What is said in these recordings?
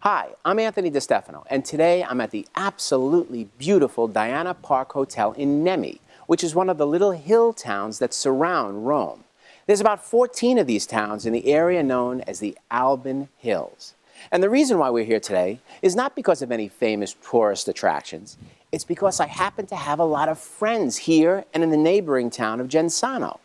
Hi, I'm Anthony DeStefano, and today I'm at the absolutely beautiful Diana Park Hotel in Nemi, which is one of the little hill towns that surround Rome. There's about 14 of these towns in the area known as the Alban Hills. And the reason why we're here today is not because of any famous tourist attractions. It's because I happen to have a lot of friends here and in the neighboring town of Genzano.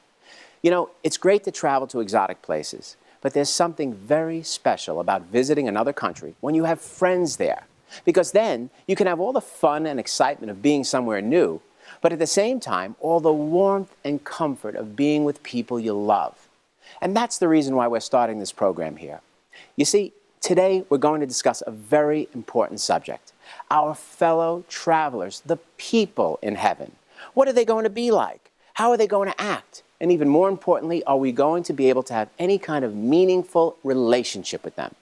You know, it's great to travel to exotic places, but there's something very special about visiting another country when you have friends there. Because then you can have all the fun and excitement of being somewhere new, but at the same time, all the warmth and comfort of being with people you love. And that's the reason why we're starting this program here. You see, today we're going to discuss a very important subject. Our fellow travelers, the people in heaven. What are they going to be like? How are they going to act? And even more importantly, are we going to be able to have any kind of meaningful relationship with them?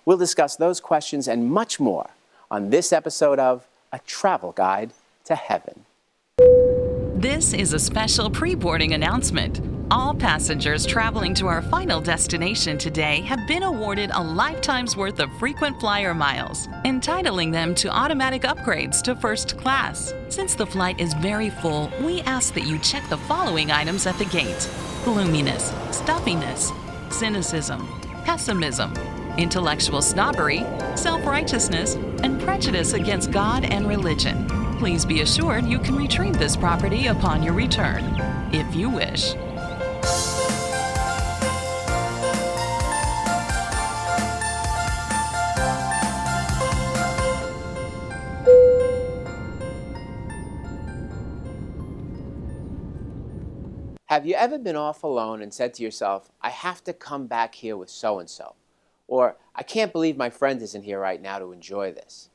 We'll discuss those questions and much more on this episode of A Travel Guide to Heaven. This is a special pre-boarding announcement. All passengers traveling to our final destination today have been awarded a lifetime's worth of frequent flyer miles, entitling them to automatic upgrades to first class. Since the flight is very full, we ask that you check the following items at the gate: gloominess, stuffiness, cynicism, pessimism, intellectual snobbery, self-righteousness, and prejudice against God and religion. Please be assured you can retrieve this property upon your return, if you wish. Have you ever been off alone and said to yourself, I have to come back here with so-and-so? Or, I can't believe my friend isn't here right now to enjoy this.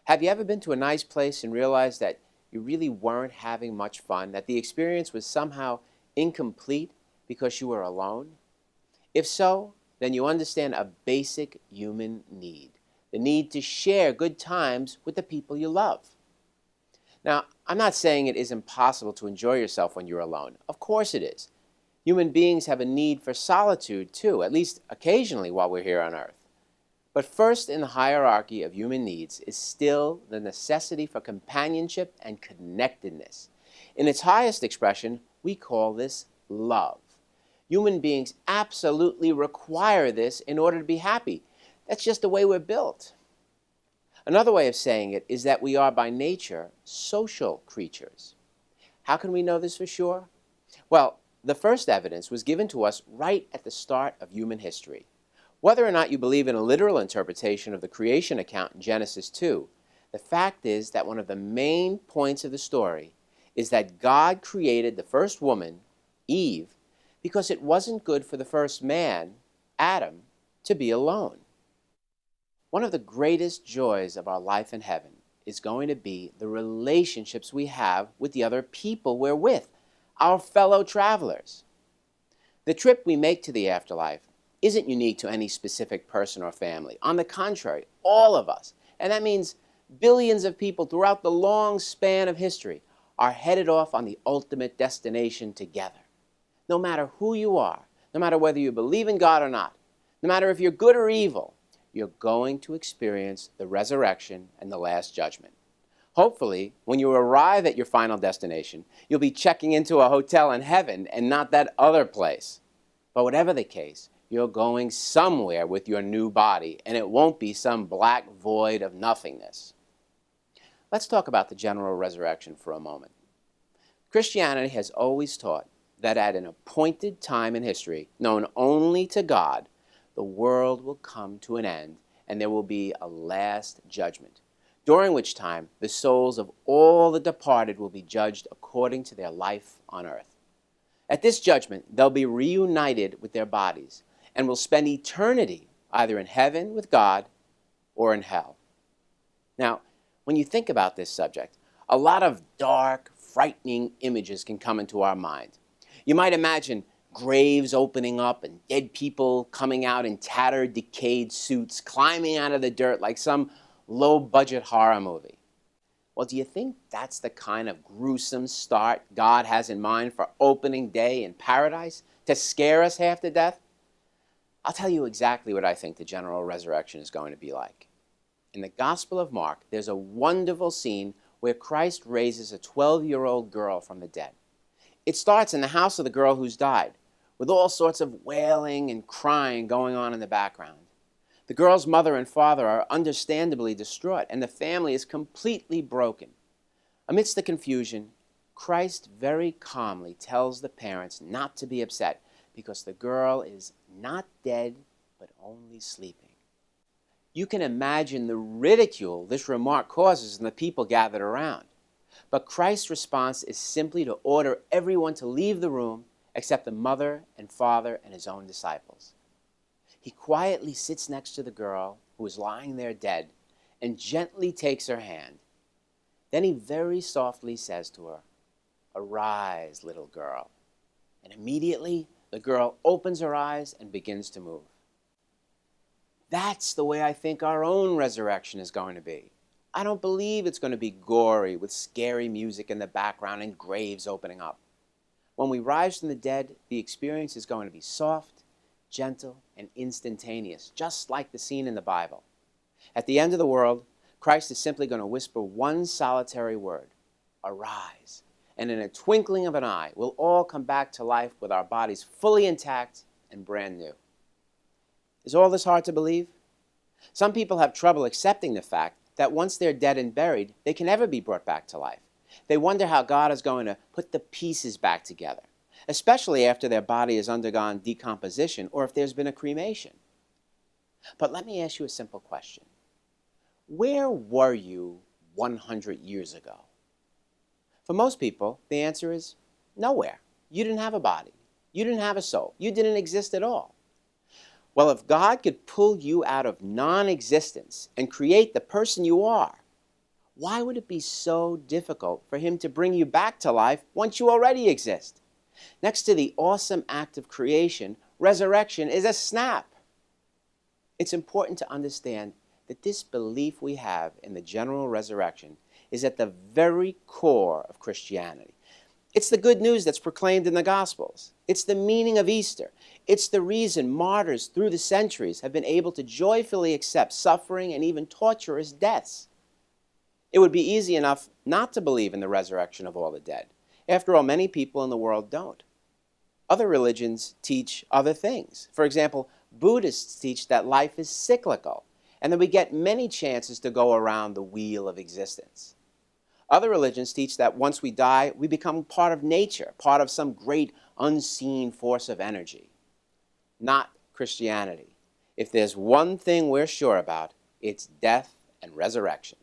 Have you ever been to a nice place and realized that you really weren't having much fun, that the experience was somehow incomplete because you were alone? If so, then you understand a basic human need, the need to share good times with the people you love. Now, I'm not saying it is impossible to enjoy yourself when you're alone. Of course it is. Human beings have a need for solitude too, at least occasionally while we're here on earth. But first in the hierarchy of human needs is still the necessity for companionship and connectedness. In its highest expression, we call this love. Human beings absolutely require this in order to be happy. That's just the way we're built. Another way of saying it is that we are by nature social creatures. How can we know this for sure? Well, the first evidence was given to us right at the start of human history. Whether or not you believe in a literal interpretation of the creation account in Genesis 2, the fact is that one of the main points of the story is that God created the first woman, Eve, because it wasn't good for the first man, Adam, to be alone. One of the greatest joys of our life in heaven is going to be the relationships we have with the other people we're with, our fellow travelers. The trip we make to the afterlife isn't unique to any specific person or family. On the contrary, all of us, and that means billions of people throughout the long span of history, are headed off on the ultimate destination together. No matter who you are, no matter whether you believe in God or not, no matter if you're good or evil, you're going to experience the resurrection and the last judgment. Hopefully, when you arrive at your final destination, you'll be checking into a hotel in heaven and not that other place. But whatever the case, you're going somewhere with your new body, and it won't be some black void of nothingness. Let's talk about the general resurrection for a moment. Christianity has always taught that at an appointed time in history, known only to God, the world will come to an end, and there will be a last judgment, during which time the souls of all the departed will be judged according to their life on earth. At this judgment, they'll be reunited with their bodies and will spend eternity either in heaven with God or in hell. Now, when you think about this subject, a lot of dark, frightening images can come into our mind. You might imagine graves opening up and dead people coming out in tattered, decayed suits, climbing out of the dirt like some low-budget horror movie. Well, do you think that's the kind of gruesome start God has in mind for opening day in paradise, to scare us half to death? I'll tell you exactly what I think the general resurrection is going to be like. In the Gospel of Mark, there's a wonderful scene where Christ raises a 12-year-old girl from the dead. It starts in the house of the girl who's died, with all sorts of wailing and crying going on in the background. The girl's mother and father are understandably distraught, and the family is completely broken. Amidst the confusion, Christ very calmly tells the parents not to be upset because the girl is not dead, but only sleeping. You can imagine the ridicule this remark causes in the people gathered around. But Christ's response is simply to order everyone to leave the room except the mother and father and his own disciples. He quietly sits next to the girl who is lying there dead and gently takes her hand. Then he very softly says to her, "Arise, little girl." And immediately the girl opens her eyes and begins to move. That's the way I think our own resurrection is going to be. I don't believe it's going to be gory with scary music in the background and graves opening up. When we rise from the dead, the experience is going to be soft, gentle, and instantaneous, just like the scene in the Bible. At the end of the world, Christ is simply going to whisper one solitary word, "Arise." And in a twinkling of an eye, we'll all come back to life with our bodies fully intact and brand new. Is all this hard to believe? Some people have trouble accepting the fact that once they're dead and buried, they can never be brought back to life. They wonder how God is going to put the pieces back together, especially after their body has undergone decomposition or if there's been a cremation. But let me ask you a simple question. Where were you 100 years ago? For most people, the answer is nowhere. You didn't have a body. You didn't have a soul. You didn't exist at all. Well, if God could pull you out of non-existence and create the person you are, why would it be so difficult for him to bring you back to life once you already exist? Next to the awesome act of creation, resurrection is a snap. It's important to understand that this belief we have in the general resurrection is at the very core of Christianity. It's the good news that's proclaimed in the Gospels. It's the meaning of Easter. It's the reason martyrs through the centuries have been able to joyfully accept suffering and even torturous deaths. It would be easy enough not to believe in the resurrection of all the dead. After all, many people in the world don't. Other religions teach other things. For example, Buddhists teach that life is cyclical and that we get many chances to go around the wheel of existence. Other religions teach that once we die, we become part of nature, part of some great unseen force of energy. Not Christianity. If there's one thing we're sure about, it's death and resurrection.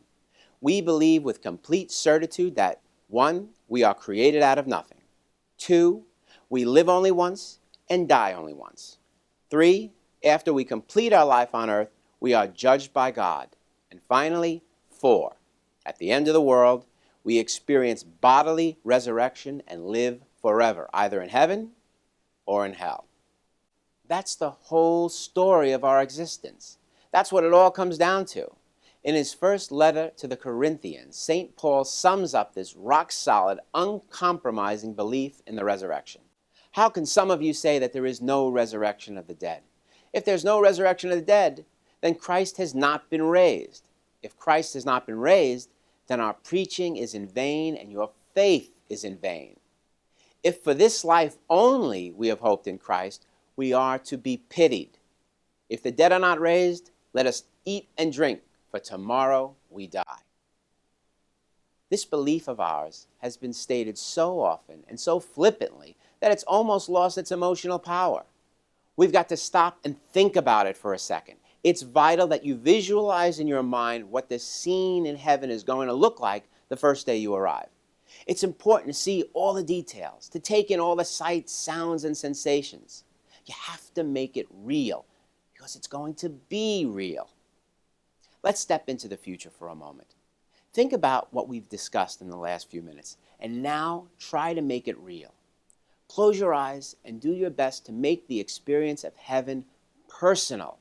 We believe with complete certitude that 1, we are created out of nothing. 2, we live only once and die only once. 3, after we complete our life on earth, we are judged by God. And finally, 4, at the end of the world, we experience bodily resurrection and live forever, either in heaven or in hell. That's the whole story of our existence. That's what it all comes down to. In his first letter to the Corinthians, St. Paul sums up this rock-solid, uncompromising belief in the resurrection. How can some of you say that there is no resurrection of the dead? If there's no resurrection of the dead, then Christ has not been raised. If Christ has not been raised, then our preaching is in vain and your faith is in vain. If for this life only we have hoped in Christ, we are to be pitied. If the dead are not raised, let us eat and drink, for tomorrow we die. This belief of ours has been stated so often and so flippantly that it's almost lost its emotional power. We've got to stop and think about it for a second. It's vital that you visualize in your mind what the scene in heaven is going to look like the first day you arrive. It's important to see all the details, to take in all the sights, sounds, and sensations. You have to make it real because it's going to be real. Let's step into the future for a moment. Think about what we've discussed in the last few minutes, and now try to make it real. Close your eyes and do your best to make the experience of heaven personal.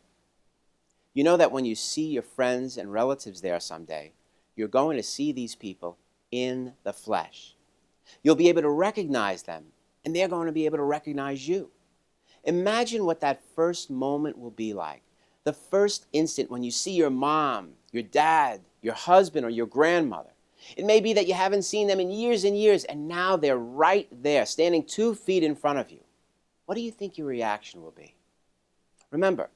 You know that when you see your friends and relatives there someday, you're going to see these people in the flesh. You'll be able to recognize them, and they're going to be able to recognize you. Imagine what that first moment will be like. The first instant when you see your mom, your dad, your husband, or your grandmother. It may be that you haven't seen them in years and years, and now they're right there, standing 2 feet in front of you. What do you think your reaction will be? Remember,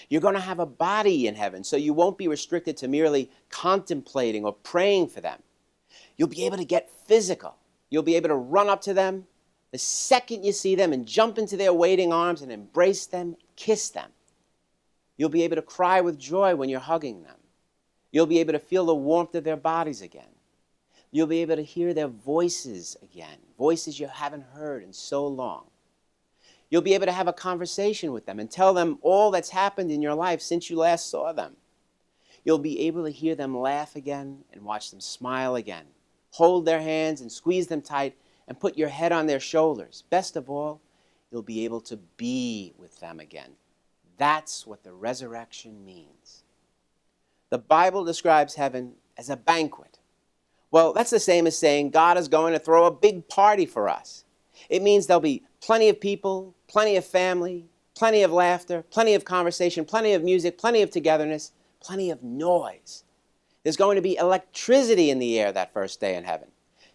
you're going to have a body in heaven, so you won't be restricted to merely contemplating or praying for them. You'll be able to get physical. You'll be able to run up to them the second you see them and jump into their waiting arms and embrace them, kiss them. You'll be able to cry with joy when you're hugging them. You'll be able to feel the warmth of their bodies again. You'll be able to hear their voices again, voices you haven't heard in so long. You'll be able to have a conversation with them and tell them all that's happened in your life since you last saw them. You'll be able to hear them laugh again and watch them smile again. Hold their hands and squeeze them tight and put your head on their shoulders. Best of all, you'll be able to be with them again. That's what the resurrection means. The Bible describes heaven as a banquet. Well, that's the same as saying God is going to throw a big party for us. It means there'll be plenty of people, plenty of family, plenty of laughter, plenty of conversation, plenty of music, plenty of togetherness, plenty of noise. There's going to be electricity in the air that first day in heaven.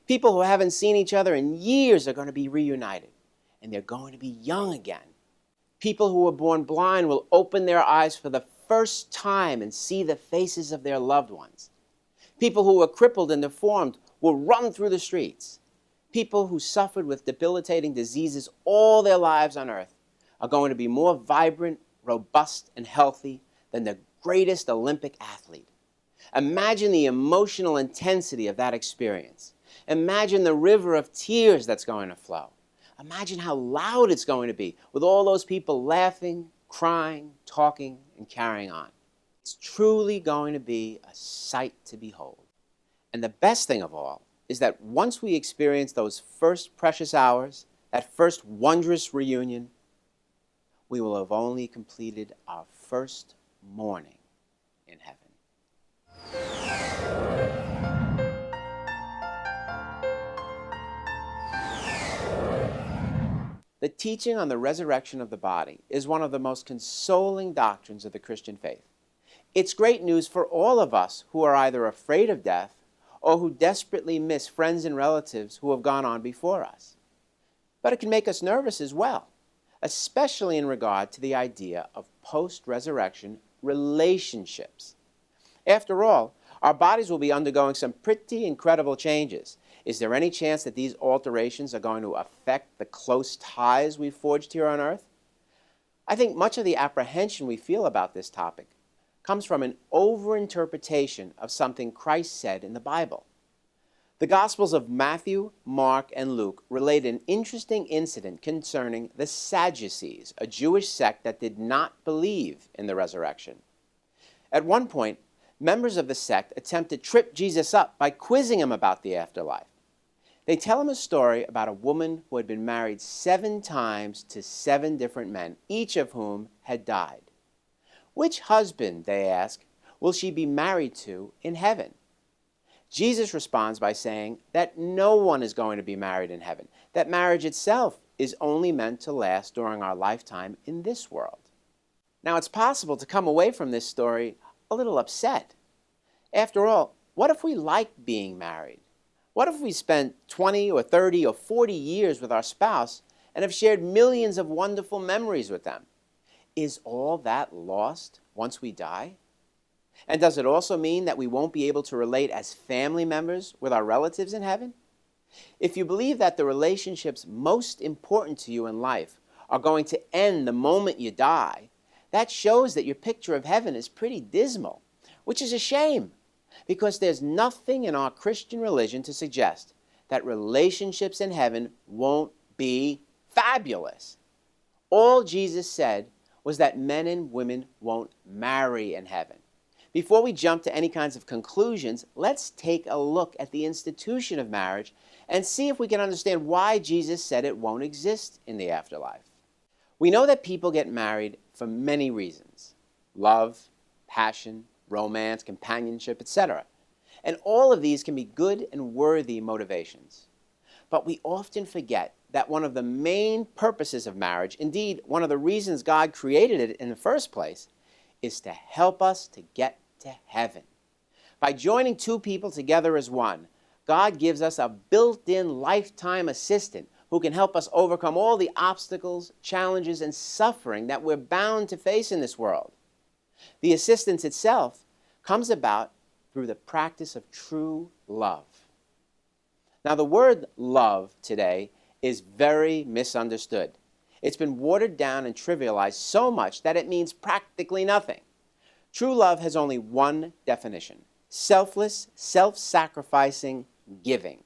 People who haven't seen each other in years are going to be reunited, and they're going to be young again. People who were born blind will open their eyes for the first time and see the faces of their loved ones. People who were crippled and deformed will run through the streets. People who suffered with debilitating diseases all their lives on earth are going to be more vibrant, robust, and healthy than the greatest Olympic athlete. Imagine the emotional intensity of that experience. Imagine the river of tears that's going to flow. Imagine how loud it's going to be with all those people laughing, crying, talking, and carrying on. It's truly going to be a sight to behold. And the best thing of all is that once we experience those first precious hours, that first wondrous reunion, we will have only completed our first morning in heaven. The teaching on the resurrection of the body is one of the most consoling doctrines of the Christian faith. It's great news for all of us who are either afraid of death or who desperately miss friends and relatives who have gone on before us. But it can make us nervous as well, especially in regard to the idea of post-resurrection relationships. After all, our bodies will be undergoing some pretty incredible changes. Is there any chance that these alterations are going to affect the close ties we've forged here on earth? I think much of the apprehension we feel about this topic comes from an overinterpretation of something Christ said in the Bible. The Gospels of Matthew, Mark, and Luke relate an interesting incident concerning the Sadducees, a Jewish sect that did not believe in the resurrection. At one point, members of the sect attempt to trip Jesus up by quizzing him about the afterlife. They tell him a story about a woman who had been married 7 times to 7 different men, each of whom had died. Which husband, they ask, will she be married to in heaven? Jesus responds by saying that no one is going to be married in heaven, that marriage itself is only meant to last during our lifetime in this world. Now, it's possible to come away from this story a little upset. After all, what if we like being married? What if we spent 20 or 30 or 40 years with our spouse and have shared millions of wonderful memories with them? Is all that lost once we die? And does it also mean that we won't be able to relate as family members with our relatives in heaven? If you believe that the relationships most important to you in life are going to end the moment you die, that shows that your picture of heaven is pretty dismal, which is a shame, because there's nothing in our Christian religion to suggest that relationships in heaven won't be fabulous. All Jesus said was that men and women won't marry in heaven. Before we jump to any kinds of conclusions, let's take a look at the institution of marriage and see if we can understand why Jesus said it won't exist in the afterlife. We know that people get married for many reasons: love, passion, romance, companionship, etc. And all of these can be good and worthy motivations. But we often forget that one of the main purposes of marriage, indeed one of the reasons God created it in the first place, is to help us to get to heaven. By joining two people together as one, God gives us a built-in lifetime assistant who can help us overcome all the obstacles, challenges, and suffering that we're bound to face in this world. The assistance itself comes about through the practice of true love. Now, the word love today is very misunderstood. It's been watered down and trivialized so much that it means practically nothing. True love has only one definition: selfless, self-sacrificing giving.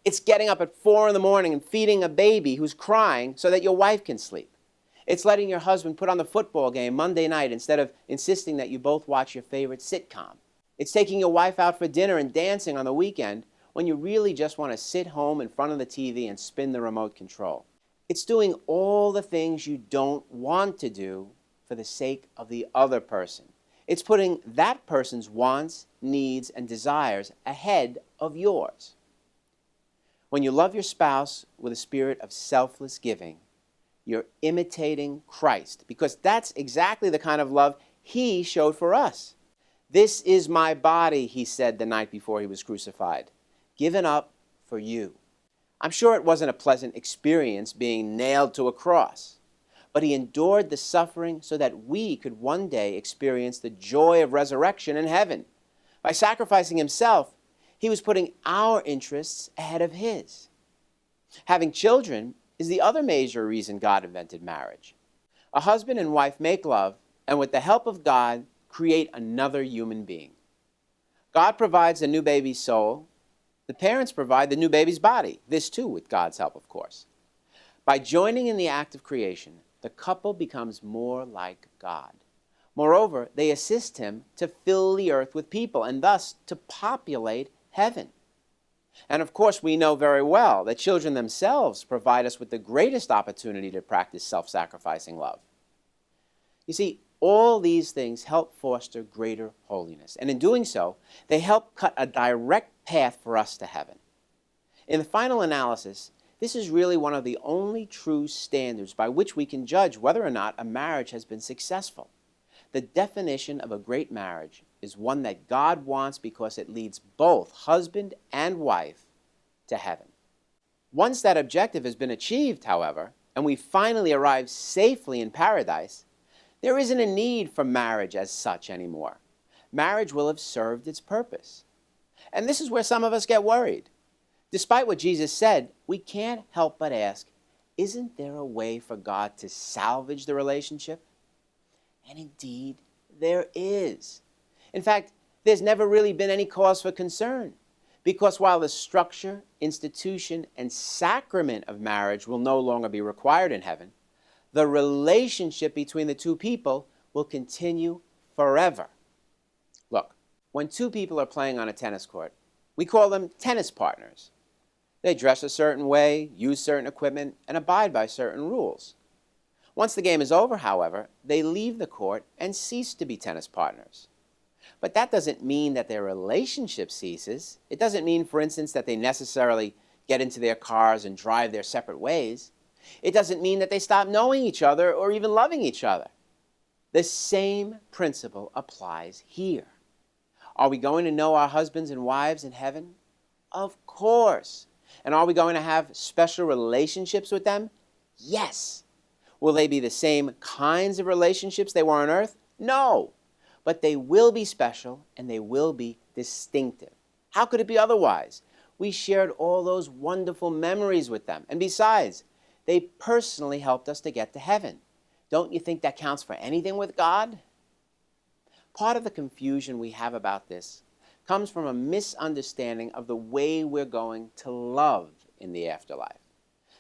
It's getting up at 4 in the morning and feeding a baby who's crying so that your wife can sleep. It's letting your husband put on the football game Monday night instead of insisting that you both watch your favorite sitcom. It's taking your wife out for dinner and dancing on the weekend when you really just want to sit home in front of the TV and spin the remote control. It's doing all the things you don't want to do for the sake of the other person. It's putting that person's wants, needs, and desires ahead of yours. When you love your spouse with a spirit of selfless giving, you're imitating Christ, because that's exactly the kind of love He showed for us. "This is my body," He said the night before He was crucified, "given up for you." I'm sure it wasn't a pleasant experience being nailed to a cross, but He endured the suffering so that we could one day experience the joy of resurrection in heaven. By sacrificing Himself, He was putting our interests ahead of His. Having children is the other major reason God invented marriage. A husband and wife make love, and with the help of God, create another human being. God provides the new baby's soul. The parents provide the new baby's body, this too with God's help, of course. By joining in the act of creation, the couple becomes more like God. Moreover, they assist Him to fill the earth with people and thus to populate heaven. And of course, we know very well that children themselves provide us with the greatest opportunity to practice self-sacrificing love. You see, all these things help foster greater holiness, and in doing so, they help cut a direct path for us to heaven. In the final analysis, this is really one of the only true standards by which we can judge whether or not a marriage has been successful. The definition of a great marriage is one that God wants because it leads both husband and wife to heaven. Once that objective has been achieved, however, and we finally arrive safely in paradise, there isn't a need for marriage as such anymore. Marriage will have served its purpose. And this is where some of us get worried. Despite what Jesus said, we can't help but ask, isn't there a way for God to salvage the relationship? And indeed, there is. In fact, there's never really been any cause for concern, because while the structure, institution, and sacrament of marriage will no longer be required in heaven, the relationship between the two people will continue forever. Look, when two people are playing on a tennis court, we call them tennis partners. They dress a certain way, use certain equipment, and abide by certain rules. Once the game is over, however, they leave the court and cease to be tennis partners. But that doesn't mean that their relationship ceases. It doesn't mean, for instance, that they necessarily get into their cars and drive their separate ways. It doesn't mean that they stop knowing each other or even loving each other. The same principle applies here. Are we going to know our husbands and wives in heaven? Of course. And are we going to have special relationships with them? Yes. Will they be the same kinds of relationships they were on earth? No. But they will be special and they will be distinctive. How could it be otherwise? We shared all those wonderful memories with them. And besides, they personally helped us to get to heaven. Don't you think that counts for anything with God? Part of the confusion we have about this comes from a misunderstanding of the way we're going to love in the afterlife.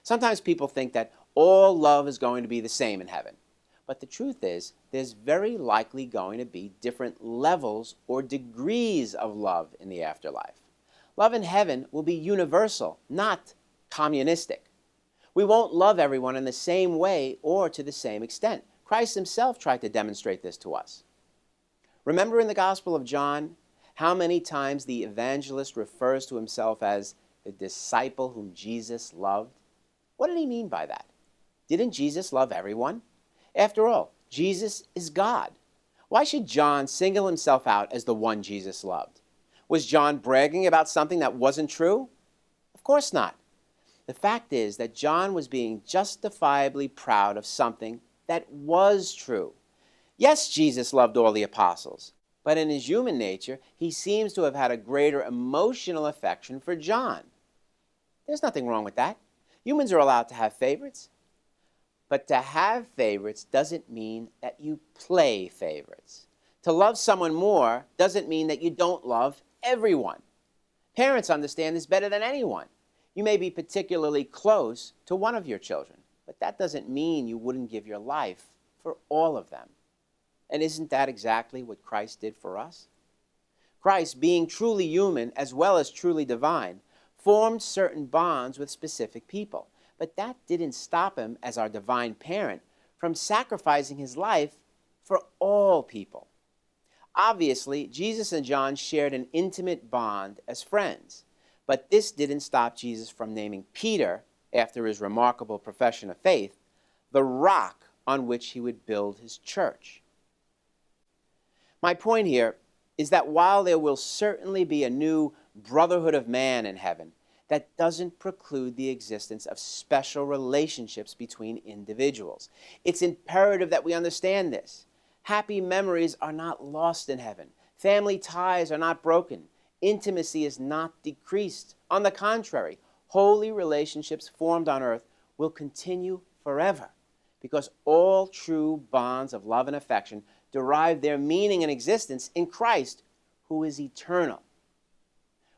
Sometimes people think that all love is going to be the same in heaven. But the truth is, there's very likely going to be different levels or degrees of love in the afterlife. Love in heaven will be universal, not communistic. We won't love everyone in the same way or to the same extent. Christ Himself tried to demonstrate this to us. Remember in the Gospel of John how many times the evangelist refers to himself as the disciple whom Jesus loved? What did he mean by that? Didn't Jesus love everyone? After all, Jesus is God. Why should John single himself out as the one Jesus loved? Was John bragging about something that wasn't true? Of course not. The fact is that John was being justifiably proud of something that was true. Yes, Jesus loved all the apostles, but in his human nature, he seems to have had a greater emotional affection for John. There's nothing wrong with that. Humans are allowed to have favorites. But to have favorites doesn't mean that you play favorites. To love someone more doesn't mean that you don't love everyone. Parents understand this better than anyone. You may be particularly close to one of your children, but that doesn't mean you wouldn't give your life for all of them. And isn't that exactly what Christ did for us? Christ, being truly human as well as truly divine, formed certain bonds with specific people. But that didn't stop him, as our divine parent, from sacrificing his life for all people. Obviously, Jesus and John shared an intimate bond as friends, but this didn't stop Jesus from naming Peter, after his remarkable profession of faith, the rock on which he would build his church. My point here is that while there will certainly be a new brotherhood of man in heaven, that doesn't preclude the existence of special relationships between individuals. It's imperative that we understand this. Happy memories are not lost in heaven. Family ties are not broken. Intimacy is not decreased. On the contrary, holy relationships formed on earth will continue forever, because all true bonds of love and affection derive their meaning and existence in Christ, who is eternal.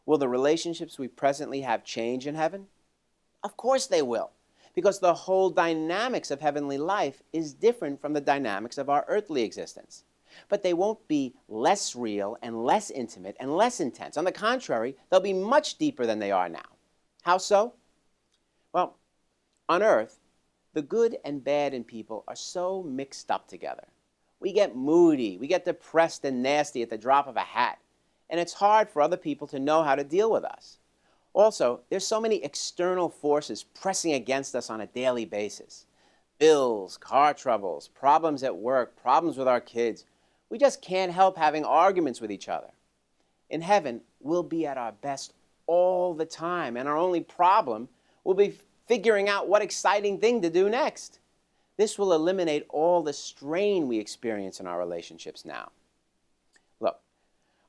Will the relationships we presently have change in heaven? Of course they will, because the whole dynamics of heavenly life is different from the dynamics of our earthly existence. But they won't be less real and less intimate and less intense. On the contrary, they'll be much deeper than they are now. How so? Well, on earth, the good and bad in people are so mixed up together. We get moody, we get depressed and nasty at the drop of a hat. And it's hard for other people to know how to deal with us. Also, there's so many external forces pressing against us on a daily basis. Bills, car troubles, problems at work, problems with our kids. We just can't help having arguments with each other. In heaven, we'll be at our best all the time, and our only problem will be figuring out what exciting thing to do next. This will eliminate all the strain we experience in our relationships now. Look,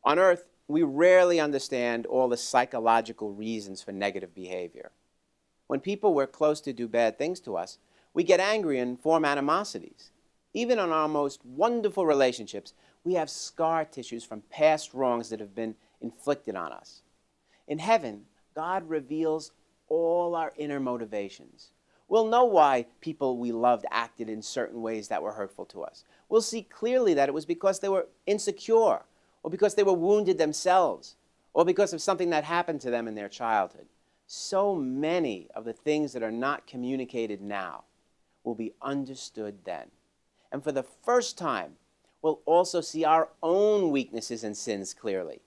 on earth, we rarely understand all the psychological reasons for negative behavior. When people we're close to do bad things to us, we get angry and form animosities. Even in our most wonderful relationships, we have scar tissues from past wrongs that have been inflicted on us. In heaven, God reveals all our inner motivations. We'll know why people we loved acted in certain ways that were hurtful to us. We'll see clearly that it was because they were insecure, or because they were wounded themselves, or because of something that happened to them in their childhood. So many of the things that are not communicated now will be understood then. And for the first time, we'll also see our own weaknesses and sins clearly.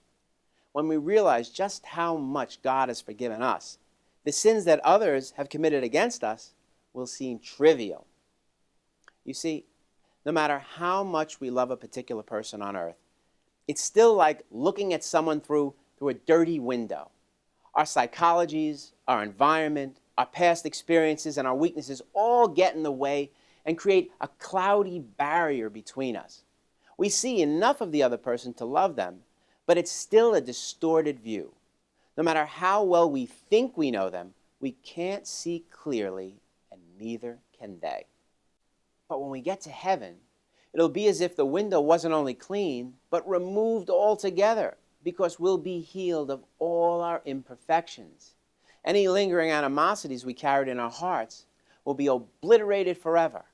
When we realize just how much God has forgiven us, the sins that others have committed against us will seem trivial. You see, no matter how much we love a particular person on earth, it's still like looking at someone through a dirty window. Our psychologies, our environment, our past experiences, and our weaknesses all get in the way and create a cloudy barrier between us. We see enough of the other person to love them, but it's still a distorted view. No matter how well we think we know them, we can't see clearly, and neither can they. But when we get to heaven, it'll be as if the window wasn't only clean, but removed altogether, because we'll be healed of all our imperfections. Any lingering animosities we carried in our hearts will be obliterated forever.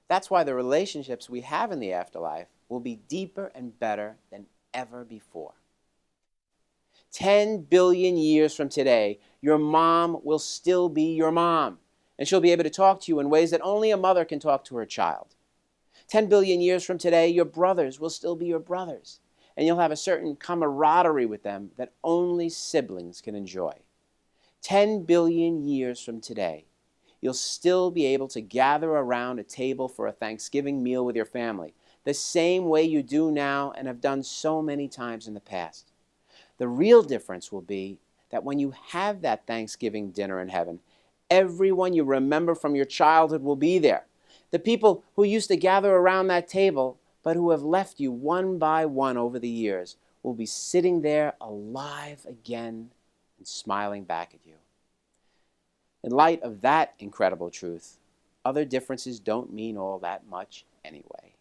That's why the relationships we have in the afterlife will be deeper and better than ever before. 10 billion years from today, your mom will still be your mom, and she'll be able to talk to you in ways that only a mother can talk to her child. 10 billion years from today, your brothers will still be your brothers, and you'll have a certain camaraderie with them that only siblings can enjoy. 10 billion years from today, you'll still be able to gather around a table for a Thanksgiving meal with your family, the same way you do now and have done so many times in the past. The real difference will be that when you have that Thanksgiving dinner in heaven, everyone you remember from your childhood will be there. The people who used to gather around that table, but who have left you one by one over the years, will be sitting there alive again and smiling back at you. In light of that incredible truth, other differences don't mean all that much anyway.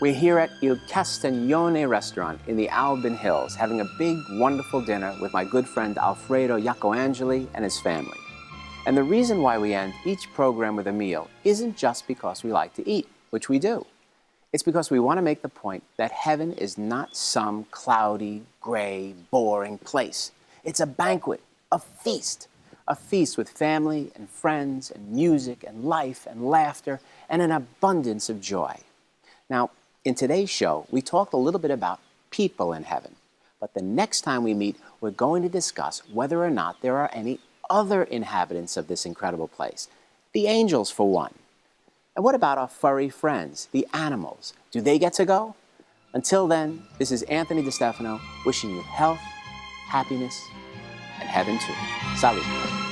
We're here at Il Castagnone restaurant in the Alban Hills having a big, wonderful dinner with my good friend Alfredo Jacoangeli and his family. And the reason why we end each program with a meal isn't just because we like to eat, which we do. It's because we want to make the point that heaven is not some cloudy, gray, boring place. It's a banquet, a feast with family and friends and music and life and laughter and an abundance of joy. Now, in today's show, we talked a little bit about people in heaven. But the next time we meet, we're going to discuss whether or not there are any other inhabitants of this incredible place. The angels, for one. And what about our furry friends, the animals? Do they get to go? Until then, this is Anthony DeStefano wishing you health, happiness, and heaven too. Salud.